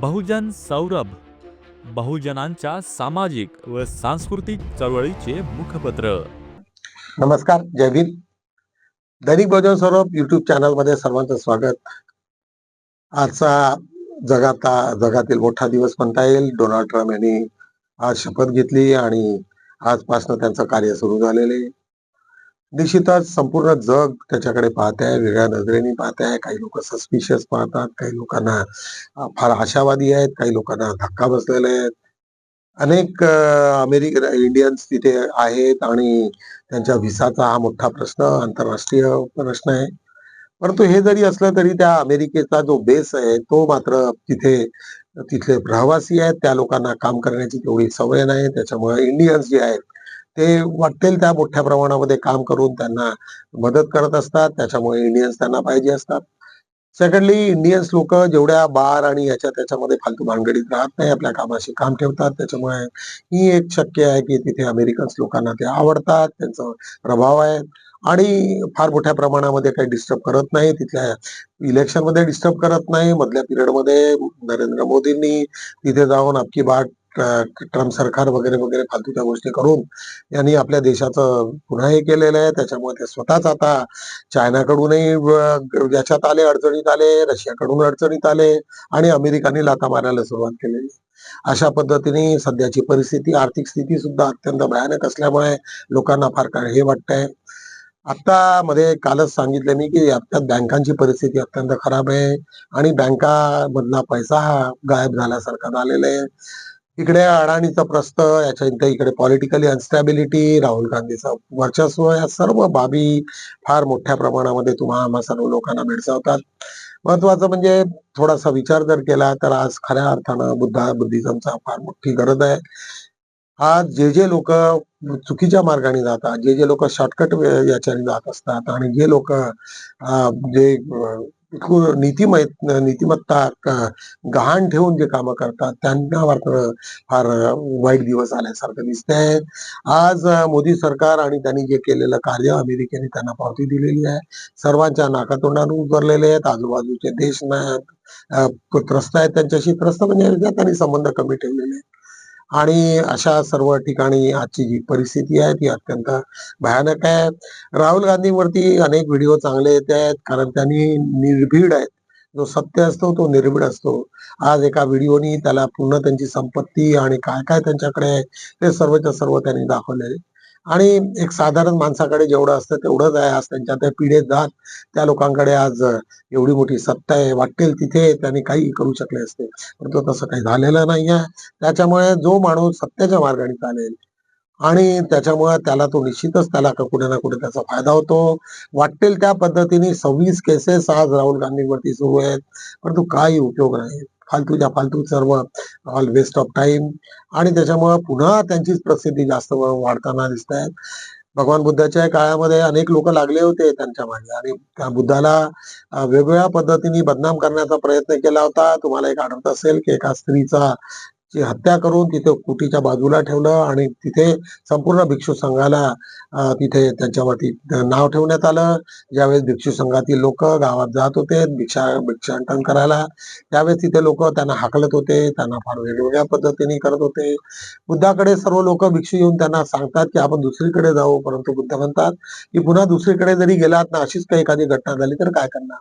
बहुजन सौरभ, बहुजनांच्या सामाजिक व सांस्कृतिक चळवळीचे मुखपत्र. नमस्कार, जय भीम. दैनिक बहुजन सौरभ युट्यूब चॅनल मध्ये सर्वांचं स्वागत. आजचा जगातील मोठा दिवस म्हणता येईल. डोनाल्ड ट्रम्प यांनी आज शपथ घेतली आणि आजपासून त्यांचं कार्य सुरू झालेले. निश्चितच संपूर्ण जग त्याच्याकडे पाहत आहे, वेगळ्या नजरेने पाहत आहे. काही लोक सस्पिशियस पाहतात, काही लोकांना फार आशावादी आहेत, काही लोकांना धक्का बसलेले आहेत. अनेक अमेरिकन इंडियन्स तिथे आहेत आणि त्यांच्या व्हिसाचा हा मोठा प्रश्न, आंतरराष्ट्रीय प्रश्न आहे. परंतु हे जरी असलं तरी त्या अमेरिकेचा जो बेस आहे तो मात्र तिथले रहिवासी आहेत, त्या लोकांना काम करण्याची तेवढी सवय नाही. त्याच्यामुळे इंडियन्स जे आहेत ते वाटेल त्या मोठ्या प्रमाणामध्ये काम करून त्यांना मदत करत असतात. त्याच्यामुळे इंडियन्स त्यांना पाहिजे असतात. सेकंडली, इंडियन्स लोक जेवढ्या बार आणि त्याच्यामध्ये फालतू भानगडीत राहत नाही, आपल्या कामाशी काम ठेवतात. त्याच्यामुळे ही एक शक्य आहे की तिथे अमेरिकन्स लोकांना ते आवडतात, त्यांचा प्रभाव आहे आणि फार मोठ्या प्रमाणामध्ये काही डिस्टर्ब करत नाही. तिथल्या इलेक्शन मध्ये डिस्टर्ब करत नाही. मधल्या पिरियडमध्ये नरेंद्र मोदींनी तिथे जाऊन अबकी बार ट्रम्प सरकार वगैरे वगैरे फालतूच्या गोष्टी करून यांनी आपल्या देशाचं पुन्हा हे केलेलं आहे. त्याच्यामुळे ते स्वतःच आता चायनाकडूनही याच्यात आले, अडचणीत आले, रशियाकडून अडचणीत आले आणि अमेरिकाने लाथा मारायला सुरुवात केलेली. अशा पद्धतीने सध्याची परिस्थिती, आर्थिक स्थिती सुद्धा अत्यंत भयानक असल्यामुळे लोकांना फार काय हे वाटतंय. आता मध्ये कालच सांगितलं मी की त्यात बँकांची परिस्थिती अत्यंत खराब आहे आणि बँकामधला पैसा हा गायब झाल्यासारखा झालेला आहे. इकडे अडाणीचं प्रस्त, याच्या इकडे पॉलिटिकली अनस्टॅबिलिटी, राहुल गांधीचं वर्चस्व, या सर्व बाबी फार मोठ्या प्रमाणामध्ये तुम्हा सर्व लोकांना भेडसावतात. महत्वाचं म्हणजे थोडासा विचार जर केला तर आज खऱ्या अर्थानं बुद्धिझमचा फार मोठी गरज आहे. आज जे लोक चुकीच्या मार्गाने जातात, जे लोक शॉर्टकट याच्याने जात असतात आणि जे लोक जे नीतिमत्ता गहाण ठेवून जे कामं करतात त्यांना मात्र फार वाईट दिवस आल्यासारखं दिसतंय. आज मोदी सरकार आणि त्यांनी जे केलेलं कार्य, अमेरिकेने त्यांना पावती दिलेली आहे. सर्वांच्या नाकातोंडाने उतरलेले आहेत. आजूबाजूचे देश त्रस्त आहेत त्यांच्याशी. त्रस्त म्हणजे त्यांनी संबंध कमी ठेवलेले आहेत आणि अशा सर्व ठिकाणी आजची जी परिस्थिती आहे ती अत्यंत भयानक आहे. राहुल गांधीवरती अनेक व्हिडिओ चांगले येत आहेत कारण त्यांनी निर्भीड आहेत. जो सत्य असतो तो निर्भीड असतो. आज एका व्हिडिओनी त्याला पूर्ण त्यांची संपत्ती आणि काय काय त्यांच्याकडे आहे ते सर्वच्या सर्व त्यांनी दाखवले आणि एक साधारण माणसाकडे जेवढं असतं तेवढंच आहे. आज त्यांच्या त्या पिढीत जात त्या लोकांकडे आज एवढी मोठी सत्ता आहे, वाटेल तिथे त्यांनी काही करू शकले असते, परंतु तसं काही झालेलं नाहीये. त्याच्यामुळे जो माणूस सत्याच्या मार्गाने चालेल आणि त्याच्यामुळे तो निश्चितच त्याला कुठे ना कुठे त्याचा फायदा होतो. वाटेल त्या पद्धतीने 26 केसेस आज राहुल गांधीवरती सुरू आहेत, परंतु काही उपयोग नाही. फालतूच्या फालतू सर्व ऑल वेस्ट ऑफ टाइम आणि त्याच्यामुळे पुन्हा त्यांचीच प्रसिद्धी जास्त वाढताना दिसत आहे. भगवान बुद्धाच्या काळामध्ये अनेक लोक लागले होते त्यांच्या मागे आणि त्या बुद्धाला वेगवेगळ्या पद्धतीने बदनाम करण्याचा प्रयत्न केला होता. तुम्हाला एक आठवत असेल की एका स्त्रीचा ची हत्या करून तिथे कुटीच्या बाजूला ठेवलं आणि तिथे संपूर्ण भिक्षू संघाला तिथे त्यांच्यावरती नाव ठेवण्यात आलं. ज्यावेळेस भिक्षू संघातील लोक गावात जात होते भिक्षाटन करायला, त्यावेळेस तिथे लोक त्यांना हाकलत होते, त्यांना फार वेगवेगळ्या पद्धतीने करत होते. बुद्धाकडे सर्व लोक भिक्षू येऊन त्यांना सांगतात की आपण दुसरीकडे जाऊ, परंतु बुद्ध म्हणतात की पुन्हा दुसरीकडे जरी गेलात ना, अशीच काही एखादी घटना झाली तर काय करणार.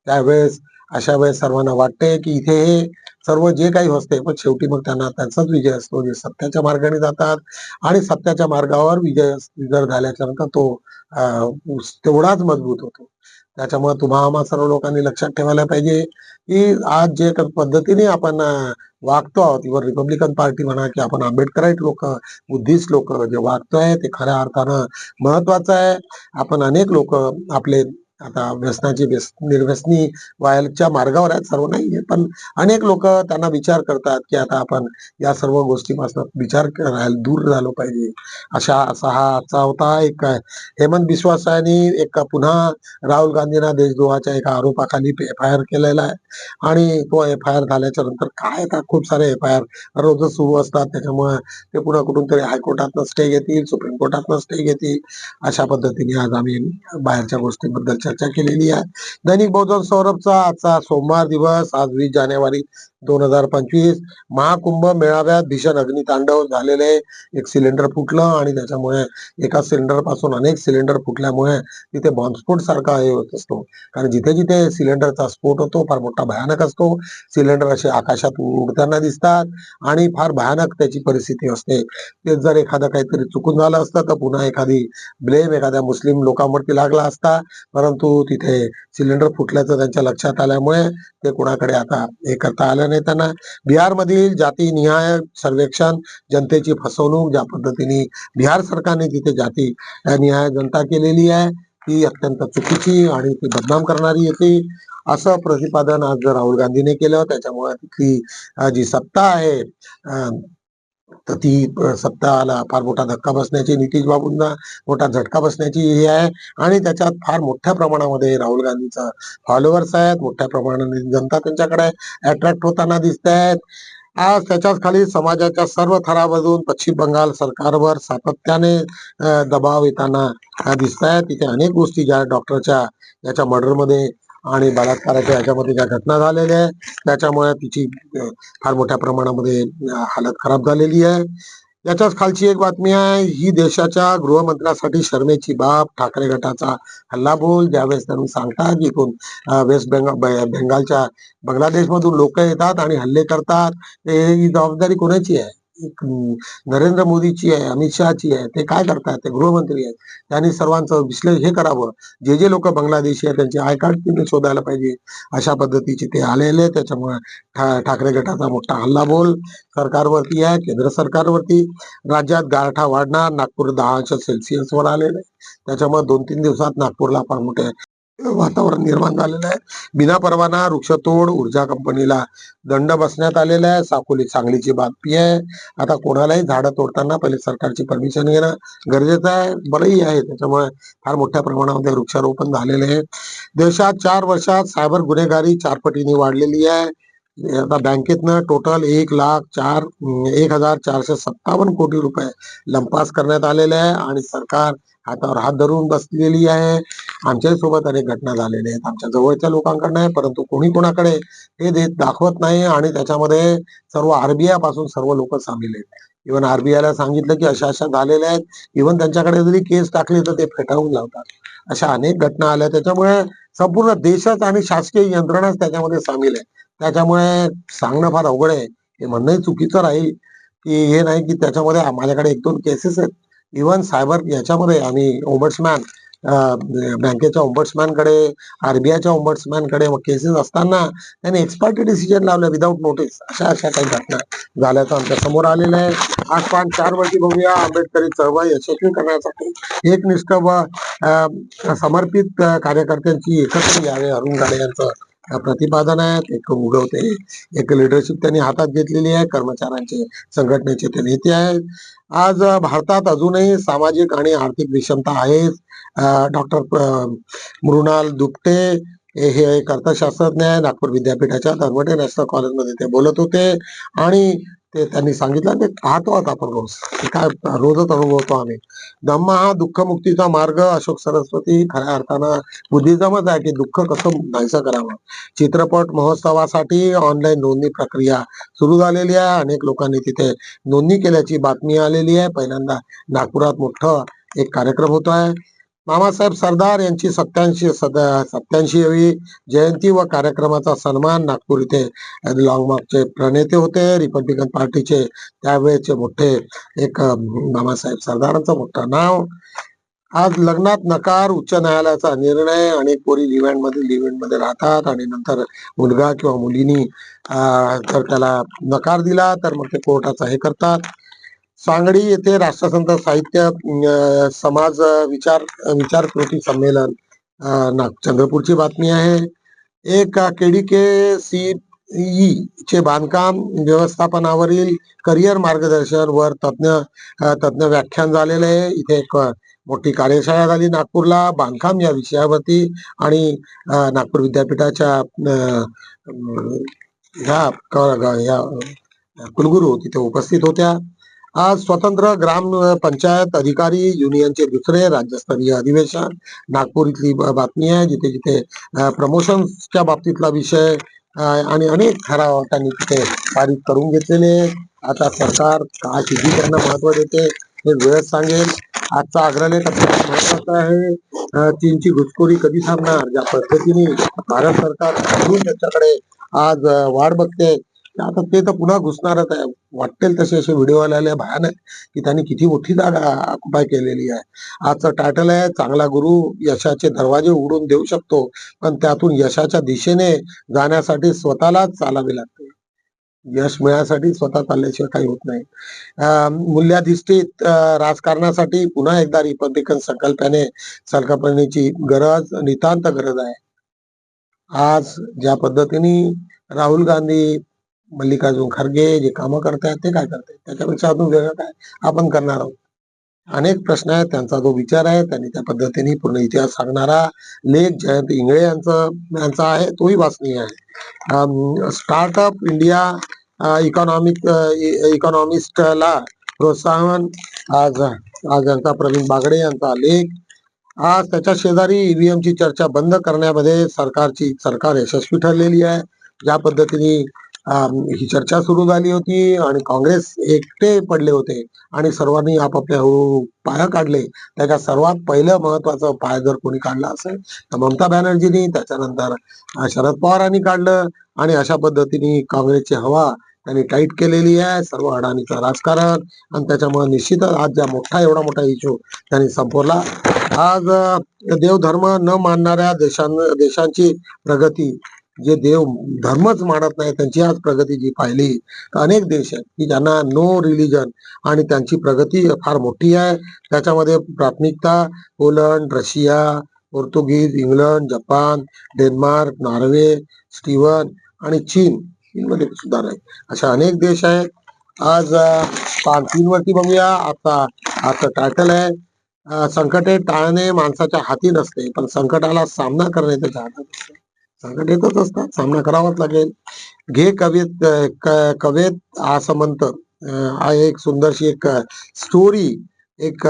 त्यावेळेस अशा वेळेस सर्वांना वाटते की इथे हे सर्व जे काही असते पण शेवटी मग त्यांना त्यांचाच विजय असतो, जे सत्याच्या मार्गाने जातात आणि सत्याच्या मार्गावर विजय जर झाल्याच्या नंतर तो तेवढाच मजबूत होतो. त्याच्यामुळे तुम्हा सर्व लोकांनी लक्षात ठेवायला पाहिजे की आज जे पद्धतीने आपण वागतो आहोत, इव्हन रिपब्लिकन पार्टी म्हणा की आपण आंबेडकराईट लोक, बुद्धिस्ट लोक जे वागतोय ते खऱ्या अर्थानं महत्वाचं आहे. आपण अनेक लोक आपले आता निर्व्यसनी व्हायच्या मार्गावर आहेत, सर्व नाहीये, पण अनेक लोक त्यांना विचार करतात की आता आपण या सर्व गोष्टीपासून विचार करायला दूर झालो पाहिजे. असा हा आजचा होता. एक हेमंत बिस्वा यांनी एक पुन्हा राहुल गांधींना देशद्रोहाच्या एका आरोपाखाली FIR केलेला आहे आणि तो FIR झाल्याच्या नंतर काय आता खूप सारे FIR रोजच सुरू असतात. त्याच्यामुळे ते पुन्हा कुठून तरी हायकोर्टातनं स्टे घेतील, सुप्रीम कोर्टातनं स्टे घेतील. अशा पद्धतीने आज आम्ही बाहेरच्या गोष्टींबद्दल चर्चा केलेली आहे. दैनिक बहुजन सौरभचा आजचा सोमवार दिवस, आज 20 जानेवारी 2025 महाकुंभ मेळाव्यात भीषण अग्नितांडव झालेले. एक सिलेंडर फुटलं आणि त्याच्यामुळे एका सिलेंडर पासून अनेक सिलेंडर फुटल्यामुळे तिथे बॉम्बस्फोट सारखा हे होत असतो. कारण जिथे जिथे सिलेंडरचा स्फोट होतो फार मोठा भयानक असतो. सिलेंडर असे आकाशात उडताना दिसतात आणि फार भयानक त्याची परिस्थिती असते. तेच जर एखादं काहीतरी चुकून झालं असतं तर पुन्हा एखादी ब्लेम एखाद्या मुस्लिम लोकांवरती लागला असता. परंतु तिथे सिलेंडर फुटल्याचं त्यांच्या लक्षात आल्यामुळे ते कुणाकडे आता हे करता आलं नाही त्यांना. बिहारमधील जातीनिहाय सर्वेक्षण, जनतेची फसवणूक ज्या पद्धतीने बिहार सरकारने तिथे जाती निहाय जनता केलेली आहे ती अत्यंत चुकीची आणि ती बदनाम करणारी येते, असं प्रतिपादन आज राहुल गांधीने केलं. त्याच्यामुळे तिथली जी सत्ता आहे तर ती सत्ताला फार मोठा धक्का बसण्याची, नितीश बाबूंना मोठा झटका बसण्याची हे आहे. आणि त्याच्यात फार मोठ्या प्रमाणामध्ये राहुल गांधीचा फॉलोअर्स आहेत, मोठ्या प्रमाणाने जनता त्यांच्याकडे अट्रॅक्ट होताना दिसत आहेत. आज त्याच्याच खाली समाजाच्या सर्व थरामधून पश्चिम बंगाल सरकारवर सातत्याने दबाव येताना दिसत आहेत. तिथे अनेक गोष्टी ज्या डॉक्टरच्या याच्या मर्डरमध्ये आणि बलात्काराच्या याच्यामध्ये ज्या घटना झालेल्या आहेत त्याच्यामुळे तिची फार मोठ्या प्रमाणामध्ये हालत खराब झालेली आहे. याच्याच खालची एक बातमी आहे, ही देशाच्या गृहमंत्र्यासाठी शरमेची बाब. ठाकरे गटाचा हल्लाबोल, ज्यावेळेस त्यांनी सांगतात की इथून वेस्ट बेंगालच्या बांगलादेशमधून लोक येतात आणि हल्ले करतात, ही जबाबदारी कोणाची आहे? नरेंद्र मोदीची आहे, अमित शहाची आहे. ते काय करतात? ते गृहमंत्री आहेत. त्यांनी सर्वांचं विश्लेषण हे करावं. जे जे लोक बांगलादेशी आहेत त्यांचे आय कार्ड तिने शोधायला पाहिजे. अशा पद्धतीचे ते आलेले. त्याच्यामुळे ठाकरे गटाचा मोठा हल्लाबोल सरकारवरती आहे, केंद्र सरकारवरती. राज्यात गारठा वाढणार, नागपूर 10 अंश सेल्सिअस वर आलेलं आहे. त्याच्यामुळे 2-3 दिवसात नागपूरला फार मोठे वातावरण निर्माण झालेलं आहे. बिना परवाना वृक्षतोड ऊर्जा कंपनीला दंड बसण्यात आलेला आहे. साकोली सांगलीची बातमी आहे. आता कोणालाही झाडं तोडताना पहिले सरकारची परमिशन घेणं गरजेचं आहे. बरंही आहे. त्याच्यामुळे फार मोठ्या प्रमाणामध्ये वृक्षारोपण झालेले आहे. देशात 4 वर्षात सायबर गुन्हेगारी 4 पटीने वाढलेली आहे. आता बँकेतनं टोटल 1,0457 कोटी रुपये लंपास करण्यात आलेले आहे आणि सरकार हातावर हात धरून बसलेली आहे. आमच्याही सोबत अनेक घटना झालेल्या आहेत, आमच्या जवळच्या लोकांकडे आहे, परंतु कोणी कोणाकडे हे देत दाखवत नाही. आणि त्याच्यामध्ये सर्व आरबीआय पासून सर्व लोक सामील आहेत. इव्हन आरबीआयला सांगितलं की अशा अशा झालेल्या आहेत, इव्हन त्यांच्याकडे जरी केस टाकली तर ते फेटाळून लावतात. अशा अनेक घटना आल्या. त्याच्यामुळे संपूर्ण देशच आणि शासकीय यंत्रणाच त्याच्यामध्ये सामील आहे. त्याच्यामुळे सांगणं फार अवघड आहे. हे म्हणणंही चुकीचं राहील की हे नाही की त्याच्यामध्ये माझ्याकडे 1-2 केसेस आहेत. इव्हन सायबर याच्यामध्ये आम्ही ओम्बड्समॅन बँकेच्या ओम्बड्समॅनकडे, आरबीआयच्या ओम्बड्समॅनकडे केसेस असताना त्यांनी एक्सपर्टी डिसिजन लावलं विदाऊट नोटीस. अशा अशा काही घटना झाल्याचं आमच्या समोर आलेलं आहे. आज 4 वर्षी बघूया आंबेडकरी चळवळ यशस्वी करण्यासाठी एकनिष्ठ व समर्पित कार्यकर्त्यांची एकत्र यावे, अरुण गाडे यांचं प्रतिपादन आहे. एक उगवते एक लिडरशिप त्यांनी हातात घेतलेली आहे. कर्मचाऱ्यांचे संघटनेचे ते नेते आहेत. आज भारतात अजूनही सामाजिक आणि आर्थिक विषमता आहे. डॉक्टर मृणाल दुपटे हे एक अर्थशास्त्रज्ञ आहे, नागपूर विद्यापीठाच्या धर्मटे नॅशनल कॉलेजमध्ये ते बोलत होते. आणि ते त्यांनी सांगितलं ते पाहतो आता आपण रोज, ते काय रोजच अनुभवतो आम्ही. धम्म हा दुःखमुक्तीचा मार्ग. अशोक सरस्वती खऱ्या अर्थानं बुद्धिझमच आहे की दुःख कसं नाहीसं करावं. चित्रपट महोत्सवासाठी ऑनलाईन नोंदणी प्रक्रिया सुरू झालेली आहे. अनेक लोकांनी तिथे नोंदणी केल्याची बातमी आलेली आहे. पहिल्यांदा नागपुरात मोठं एक कार्यक्रम होतो आहे. मामासाहेब सरदार यांची 87वी जयंती व कार्यक्रमाचा सन्मान. नागपूर इथे लॉंग मार्चचे प्रणेते होते रिपब्लिकन पार्टीचे, त्यावेळेचे मोठे एक मामासाहेब सरदारांचं मोठं नाव. आज लग्नात नकार, उच्च न्यायालयाचा निर्णय. अनेक पोरी लिव्ह-इन मध्ये राहतात आणि नंतर मुलगा किंवा मुलीनी जर त्याला नकार दिला तर मग ते कोर्टाचा हे करतात. सांगली येथे राष्ट्रसंत साहित्य समाज विचारकृती संमेलन. चंद्रपूरची बातमी आहे. एक केडीके-सीई चे बांधकाम व्यवस्थापनावरील करिअर मार्गदर्शन वर तज्ञ व्याख्यान झालेले आहे. इथे एक मोठी कार्यशाळा झाली नागपूरला बांधकाम या विषयावरती. आणि नागपूर विद्यापीठाच्या ह्या कुलगुरू तिथे उपस्थित होत्या. आज स्वतंत्र ग्राम पंचायत अधिकारी युनियनचे दुसरे राज्यस्तरीय अधिवेशन. नागपूर इथली बातमी आहे, जिथे जिथे प्रमोशनच्या बाबतीतला विषय आणि अनेक ठराव त्यांनी तिथे पारित करून घेतलेले आहेत. आता सरकार काय किती त्यांना महत्व देते हे वेळच सांगेल. आजचा अग्रलेख अत्यंत महत्वाचा आहे. चीनची घुसखोरी कधी थांबणार? ज्या पद्धतीने भारत सरकार घाबरून त्याच्याकडे आज वाट बघते, आता ते तर पुन्हा घुसणारच आहे. वाटेल तसे असे व्हिडिओ आलेले भयानक की त्यांनी किती मोठी जागा ऑक्युपाय केलेली आहे. आजचं टायटल आहे, चांगला गुरु यशाचे दरवाजे उघडून देऊ शकतो, पण त्यातून यशाच्या दिशेने जाण्यासाठी स्वतःलाच चालावे लागते. यश मिळण्यासाठी स्वतः चालल्याशिवाय काही होत नाही. मूल्याधिष्ठित राजकारणासाठी पुन्हा एकदा रिपब्लिकन संकल्पनेची गरज, नितांत गरज आहे. आज ज्या पद्धतीने राहुल गांधी, मल्लिकार्जुन खरगे जे कामं करतायत ते काय करतायत? त्याच्यापेक्षा अजून वेगळं काय आपण करणार आहोत? अनेक प्रश्न आहेत. त्यांचा जो विचार आहे त्यांनी त्या पद्धतीने पूर्ण इतिहास सांगणारा लेख जयंत इंगळे यांचा आहे, तोही वाचनीय आहे. स्टार्टअप इंडिया इकॉनॉमिस्टला प्रोत्साहन, आज आज यांचा प्रवीण बागडे यांचा लेख. आज त्याच्या शेजारी ईव्हीएमची चर्चा बंद करण्यामध्ये सरकार यशस्वी ठरलेली आहे. ज्या पद्धतीने ही चर्चा सुरू झाली होती आणि काँग्रेस एकटे पडले होते आणि सर्वांनी आपापल्या पाय काढले, त्याच्या सर्वात पहिलं महत्वाचं पाय जर कोणी काढला असेल तर ममता बॅनर्जींनी, त्याच्यानंतर शरद पवारांनी काढलं आणि अशा पद्धतीने काँग्रेसची हवा त्यांनी टाईट केलेली आहे. सर्व अडाणीचं राजकारण आणि त्याच्यामुळे निश्चितच आज एवढा मोठा इश्यू त्यांनी संपवला. आज देवधर्म न मानणाऱ्या देशांची प्रगती, जे देव धर्मच मानत नाही त्यांची आज प्रगती जी पाहिली तर अनेक देश आहेत की ज्यांना नो रिलिजन आणि त्यांची प्रगती फार मोठी आहे. त्याच्यामध्ये प्राथमिकता Poland, Russia, Portuguese, England, Japan, Denmark, Norway, स्टीवन आणि चीनमध्ये सुद्धा नाही, अशा अनेक देश आहेत. आज चीनवरती बघूया. आता टायटल आहे, संकटे टाळणे माणसाच्या हाती नसते, पण संकटाला सामना करणे त्याच्या हातात असते. संकट येतच असतात, सामना करावाच लागेल. घे कवेत आसमंत, हा एक सुंदरशी एक स्टोरी, एक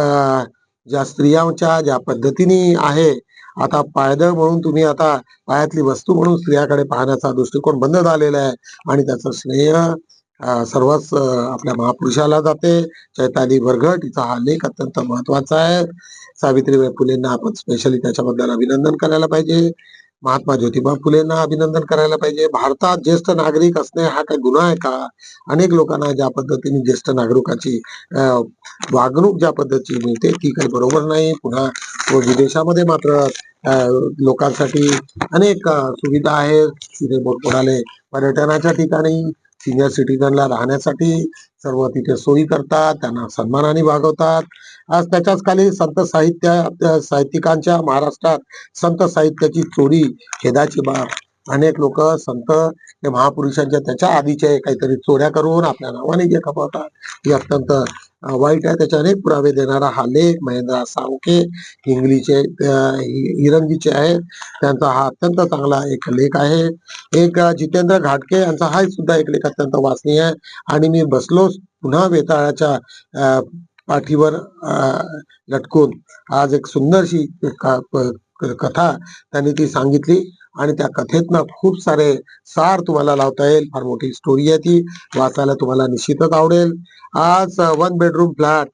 ज्या स्त्रियांच्या ज्या पद्धतीने आहे. आता पायदळ म्हणून तुम्ही आता पायातली वस्तू म्हणून स्त्रियाकडे पाहण्याचा दृष्टिकोन बंद झालेला आहे आणि त्याचं श्रेय सर्वच आपल्या महापुरुषाला जाते. चैताली बरगट हिचा हा लेख अत्यंत महत्वाचा आहे. सावित्रीबाई फुलेंना आपण स्पेशली त्याच्याबद्दल अभिनंदन करायला पाहिजे. महात्मा ज्योतिबा फुलेंना अभिनंदन करायला पाहिजे. भारतात ज्येष्ठ नागरिक असणे हा काही गुन्हा आहे का? अनेक लोकांना ज्या पद्धतीने ज्येष्ठ नागरिकाची वागणूक ज्या पद्धतीची मिळते ती काही बरोबर नाही. पुन्हा विदेशामध्ये मात्र लोकांसाठी अनेक सुविधा आहेत. तिथे मोठमोठाले पर्यटनाच्या ठिकाणी सिनियर सिटीजनला राहण्यासाठी सर्व तिथे सोयी करतात, त्यांना सन्मानाने वागवतात. आज त्याच्याच खाली साहित्यिकांच्या महाराष्ट्रात संत साहित्याची चोरी, खेदाची बाब. अनेक लोक संत हे महापुरुषांच्या त्याच्या आधीचे काहीतरी चोऱ्या करून आपल्या नावाने जे खपवतात, हे अत्यंत वाईट आहे. त्याचे अनेक पुरावे देणारा हा लेख महेंद्र साळुंखे इरंगीचे आहे. त्यांचा हा अत्यंत चांगला एक लेख आहे. एक जितेंद्र घाटके यांचा हा सुद्धा एक लेख अत्यंत वाचनीय आहे. आणि मी बसलो पुन्हा वेताळाच्या पाठीवर लटकून, आज एक सुंदरशी कथा त्यांनी ती सांगितली आणि त्या कथेतनं खूप सारे सार तुम्हाला लावता येईल. फार मोठी स्टोरी आहे ती, वाचायला तुम्हाला निश्चितच आवडेल. आज 1 बेडरूम फ्लॅट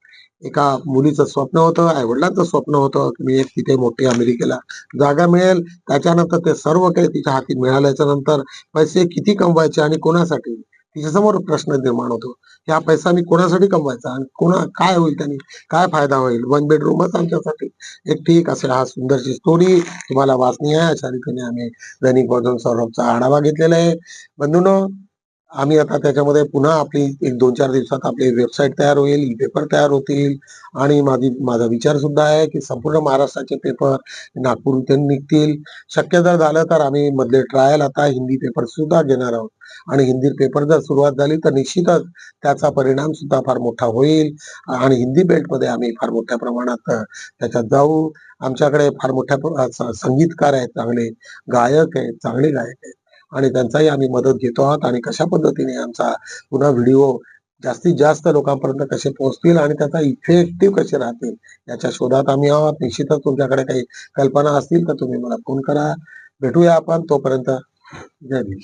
एका मुलीचं स्वप्न होतं, आईवडिलांचं स्वप्न होतं की मी एक तिथे मोठी अमेरिकेला जागा मिळेल. त्याच्यानंतर ते सर्व काही तिच्या हाती मिळाल्याच्या नंतर पैसे किती कमवायचे आणि कोणासाठी, तिच्यासमोर प्रश्न निर्माण होतो की हा पैसा मी कोणासाठी कमवायचा आणि काय होईल, त्यांनी काय फायदा होईल. 1 बेडरूमच आमच्यासाठी एक ठीक असे हा सुंदरशी स्टोरी तुम्हाला वाचनीय आहे. अशा रीतीने आम्ही दैनिक बौद्ध सौरभचा आढावा घेतलेला आहे. बंधूंनो, आम्ही आता त्याच्यामध्ये पुन्हा आपली एक 2-4 दिवसात आपली वेबसाईट तयार होईल, ई पेपर तयार होतील आणि माझा विचार सुद्धा आहे की संपूर्ण महाराष्ट्राचे पेपर नागपूरहून निघतील. शक्य जर झालं तर आम्ही मधले ट्रायल आता हिंदी पेपर सुद्धा घेणार आहोत आणि हिंदी पेपर जर सुरुवात झाली तर निश्चितच त्याचा परिणाम सुद्धा फार मोठा होईल आणि हिंदी बेल्टमध्ये आम्ही फार मोठ्या प्रमाणात त्याच्यात जाऊ. आमच्याकडे फार मोठ्या संगीतकार आहेत, चांगले गायक आहेत, चांगले गायक आहेत आणि त्यांचाही आम्ही मदत घेतो आहोत. आणि कशा पद्धतीने आमचा पुन्हा व्हिडिओ जास्तीत जास्त लोकांपर्यंत कसे पोहोचतील आणि त्याचा इफेक्टिव्ह कसे राहतील याच्या शोधात आम्ही आहोत. निश्चितच तुमच्याकडे काही कल्पना असतील तर तुम्ही मला फोन करा. भेटूया आपण. तोपर्यंत जय भीम.